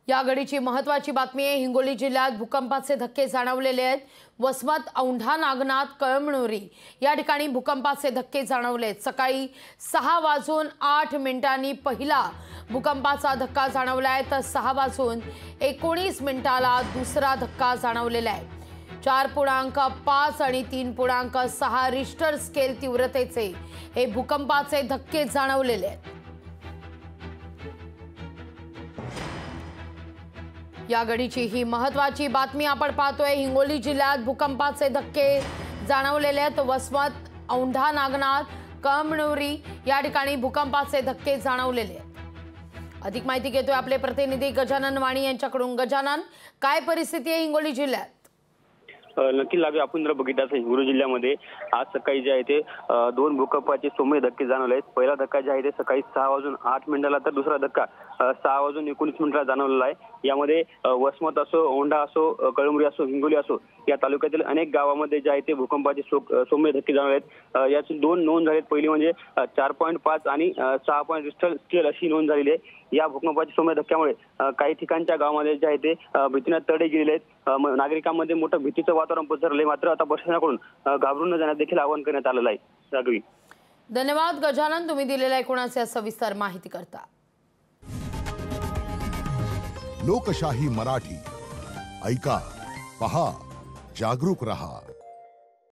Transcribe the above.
या घडीची महत्त्वाची बातमी आहे। हिंगोली जिल्ह्यात भूकंपाचे धक्के जाणवलेले आहेत। वसमत, औंढा, नागनाथ, कळमनुरी या ठिकाणी भूकंपाचे धक्के जाणवले आहेत। सकाळी 6:08 पहिला भूकंपाचा धक्का जाणवला आहे, तर 6:19 दुसरा धक्का जाणवलेला आहे। 4.5 आणि 3.6 रिश्टर स्केल तीव्रतेचे हे भूकंपाचे धक्के जाणवलेले आहेत। या घडीची ही महत्त्वाची बातमी आपण पाहतोय। हिंगोली जिल्ह्यात भूकंपाचे धक्के जाणवलेले आहेत। वसमत, औंढा, नागनाथ, कळमनुरी या ठिकाणी भूकंपाचे धक्के जाणवलेले आहेत। अधिक माहिती घेतोय आपले प्रतिनिधी गजानन वाणी यांच्याकडून। गजानन, काय परिस्थिती आहे हिंगोली जिल्ह्यात? नक्की लागे आपण जर बघितलं तर हिंगोली जिल्ह्यामध्ये आज सकाळी जे आहे ते दोन भूकंपाचे सौम्य धक्के जाणवले आहेत। पहिला धक्का जे आहे ते सकाळी 6:08 तर दुसरा धक्का 6:19 जाणवलेला आहे। यामध्ये वसमत असो, औंढा असो, कळमनुरी असो, हिंगोली असो या तालुक्यातील अनेक गावांमध्ये जे आहे ते भूकंपाचे सौम्य धक्के जाणवले आहेत। याची दोन नोंद झालेत। पहिली म्हणजे 4.5 आणि 6 रिश्टर स्केल अशी नोंद झालेली आहे। या भूकंपाच्या सौम्य धक्क्यामुळे काही ठिकाणच्या गावामध्ये जे आहे ते भीतीने तडे गेलेले आहेत। नागरिकांमध्ये मोठं भीतीचं वातावरण पसरले, मात्र आता प्रशासनाकडून घाबरून न जाण्यास देखील आवाहन करण्यात आलेलं आहे। राघवी, धन्यवाद गजानन, तुम्ही दिलेल्या एकूणच सविस्तर माहिती करता। लोकशाही मराठी ऐका, पहा, जागरूक रहा।